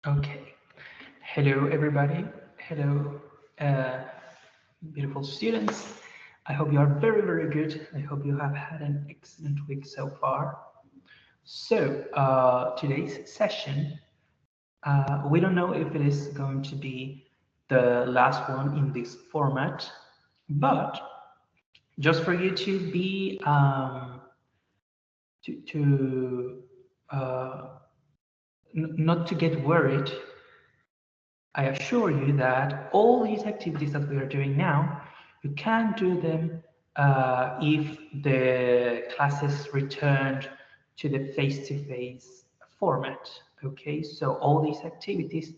Okay. Hello, everybody. Hello, uh, beautiful students. I hope you are very, very good. I hope you have had an excellent week so far. So, today's session, we don't know if it is going to be the last one in this format, but just for you to be to not to get worried, I assure you that all these activities that we are doing now, you can do them if the classes returned to the face-to-face format. Okay, so all these activities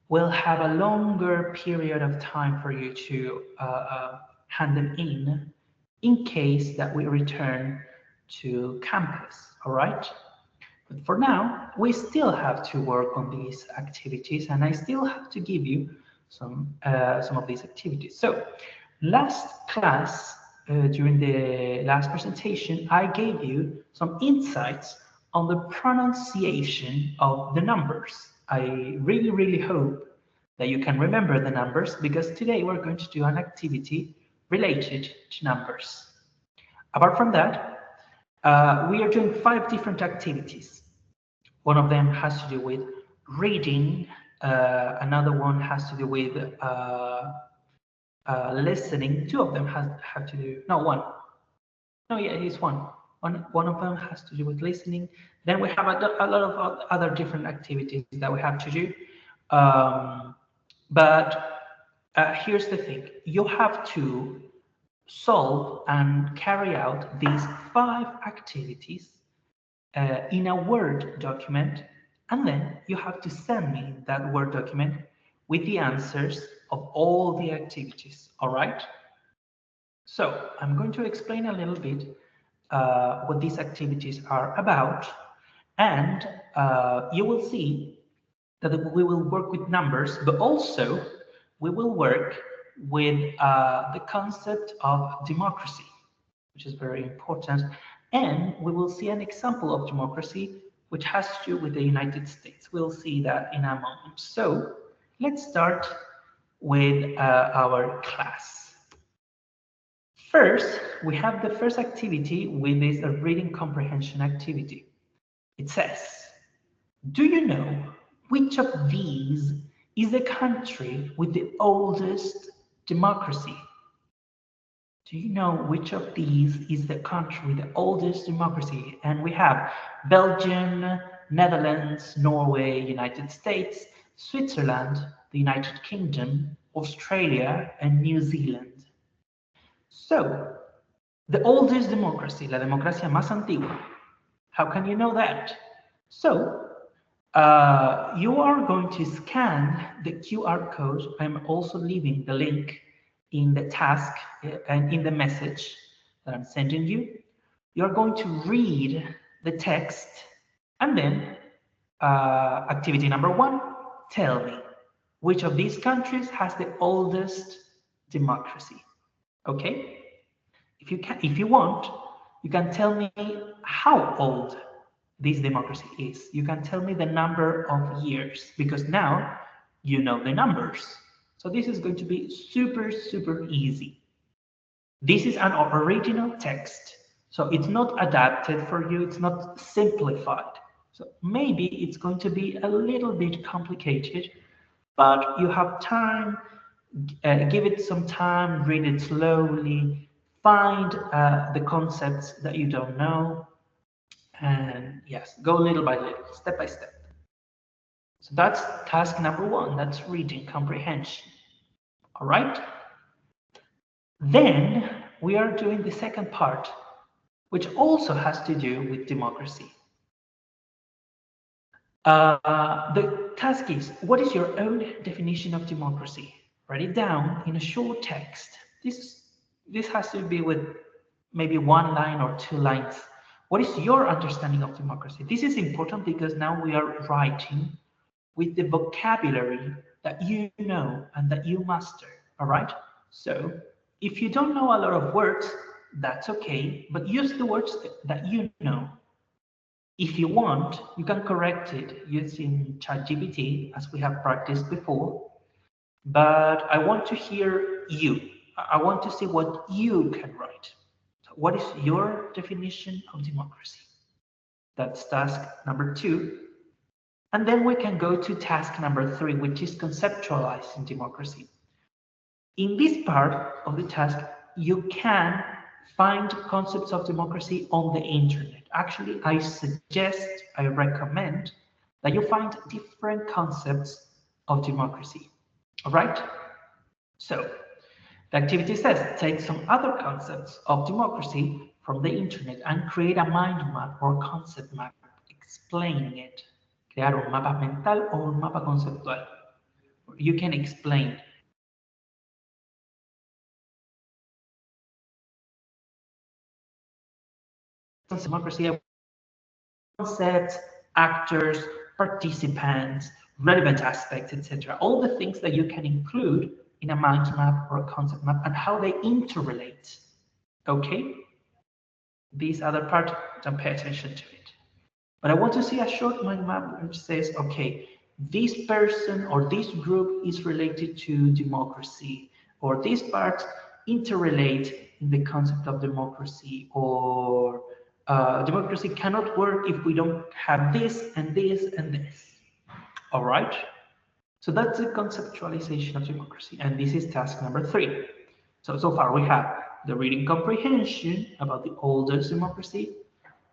will have a longer period of time for you to hand them in case that we return to campus. All right. But for now, we still have to work on these activities, and I still have to give you some of these activities. So, last class, during the last presentation, I gave you some insights on the pronunciation of the numbers. I really, really hope that you can remember the numbers because today we're going to do an activity related to numbers. Apart from that, we are doing 5 different activities. One of them has to do with reading. Another one has to do with listening. Two of them have to do, no, one. No, yeah, it's one. One of them has to do with listening. Then we have a lot of other different activities that we have to do. Um, but here's the thing. You have to solve and carry out these 5 activities in a Word document, and then you have to send me that Word document with the answers of all the activities, all right? So I'm going to explain a little bit what these activities are about, and you will see that we will work with numbers, but also we will work with the concept of democracy, which is very important. And we will see an example of democracy which has to do with the United States. We'll see that in a moment. So let's start with our class. First, we have the first activity, which is a reading comprehension activity. It says, do you know which of these is the country with the oldest democracy? Do you know which of these is the country with the oldest democracy? And we have Belgium, Netherlands, Norway, United States, Switzerland, the United Kingdom, Australia, and New Zealand. So, the oldest democracy, la democracia más antigua. How can you know that? So, you are going to scan the QR code. I'm also leaving the link in the task and in the message that I'm sending you. You're going to read the text and then activity number 1, tell me which of these countries has the oldest democracy. Okay? If you want, you can tell me how old this democracy is. You can tell me the number of years because now you know the numbers. So this is going to be super, super easy. This is an original text. So it's not adapted for you. It's not simplified. So maybe it's going to be a little bit complicated, but you have time. Give it some time, read it slowly, find the concepts that you don't know, and yes, go little by little, step by step. So that's task number 1, that's reading comprehension. All right. Then we are doing the second part, which also has to do with democracy. The task is, what is your own definition of democracy? Write it down in a short text. This has to be with maybe 1 line or 2 lines. What is your understanding of democracy? This is important because now we are writing with the vocabulary that you know and that you master. All right. So if you don't know a lot of words, that's okay, but use the words that you know. If you want, you can correct it using ChatGPT, as we have practiced before. But I want to hear you. I want to see what you can write. So what is your definition of democracy? That's task number 2. And then we can go to task number 3, which is conceptualizing democracy. In this part of the task, you can find concepts of democracy on the internet. Actually, I recommend that you find different concepts of democracy. All right? So the activity says, take some other concepts of democracy from the internet and create a mind map or concept map explaining it. Crear un mapa mental o un mapa conceptual. You can explain democracy, concepts, actors, participants, relevant aspects, etc. All the things that you can include in a mind map or a concept map and how they interrelate. Okay? This other part, don't pay attention to it. But I want to see a short mind map which says, okay, this person or this group is related to democracy, or these parts interrelate in the concept of democracy, or democracy cannot work if we don't have this and this and this. All right? So that's the conceptualization of democracy, and this is task number 3. So far we have the reading comprehension about the oldest democracy,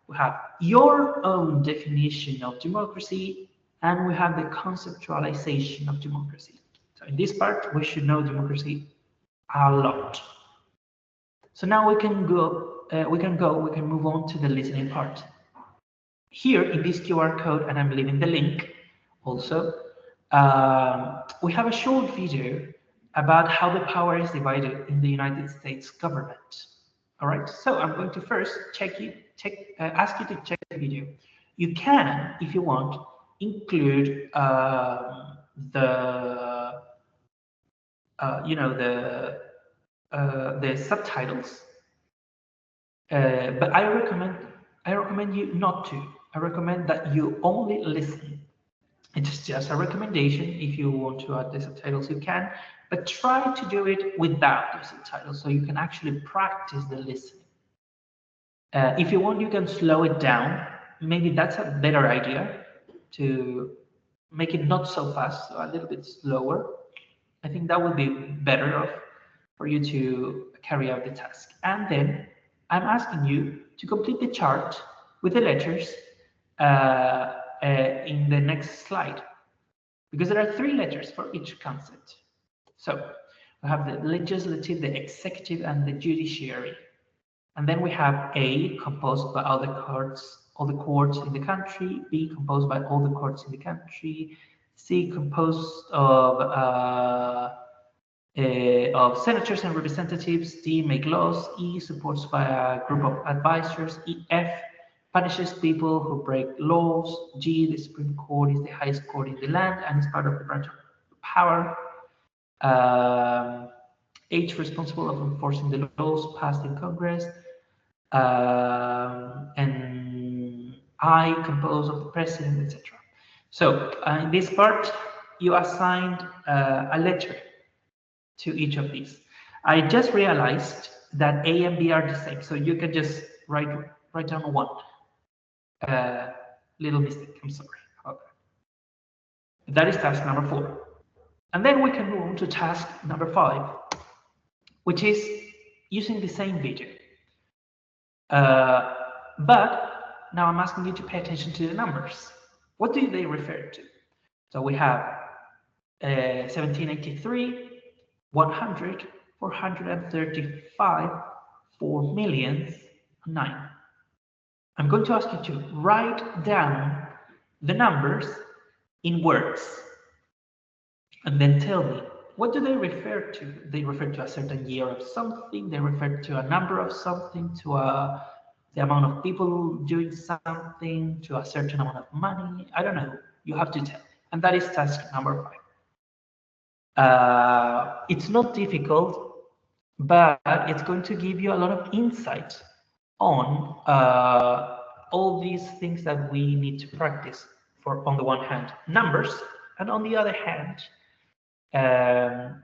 we have your own definition of democracy, and we have the conceptualization of democracy. So in this part, we should know democracy a lot. So now we can move on to the listening part. Here in this QR code, and I'm leaving the link also, we have a short video about how the power is divided in the United States government. All right, so I'm going to first ask you to check the video. You can, if you want, include the subtitles, but I recommend you not to. I recommend that you only listen. It's just a recommendation. If you want to add the subtitles, you can, but try to do it without the subtitles so you can actually practice the listening. If you want, you can slow it down. Maybe that's a better idea, to make it not so fast, so a little bit slower. I think that would be better off for you to carry out the task. And then I'm asking you to complete the chart with the letters in the next slide, because there are 3 letters for each concept. So we have the legislative, the executive, and the judiciary. And then we have A, composed by all the courts in the country. B, composed by all the courts in the country. C, composed of senators and representatives. D, make laws. E, supports by a group of advisors. F, punishes people who break laws. G, the Supreme Court is the highest court in the land and is part of the branch of power. H, responsible of enforcing the laws passed in Congress. And I, composed of the president, etc. So in this part, you assigned a letter to each of these. I just realized that A and B are the same, so you can just write down one. Little mistake, I'm sorry. Okay. That is task number 4. And then we can move on to task number 5, which is using the same video. But now I'm asking you to pay attention to the numbers. What do they refer to? So we have 1783, 100, 435, 4 millions, 9. I'm going to ask you to write down the numbers in words and then tell me, what do they refer to? They refer to a certain year of something, they refer to a number of something, to the amount of people doing something, to a certain amount of money. I don't know. You have to tell. And that is task number 5. It's not difficult, but it's going to give you a lot of insight on all these things that we need to practice for, on the one hand, numbers, and on the other hand,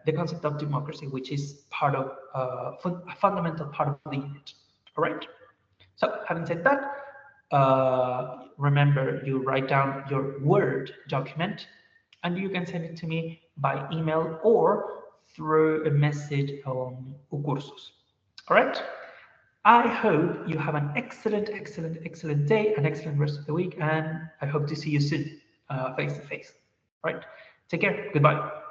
the concept of democracy, which is part of a fundamental part of the unit. All right. So having said that, remember you write down your Word document, and you can send it to me by email or through a message on Ucursos. All right. I hope you have an excellent, excellent, excellent day, an excellent rest of the week, and I hope to see you soon, face to face. All right. Take care. Goodbye.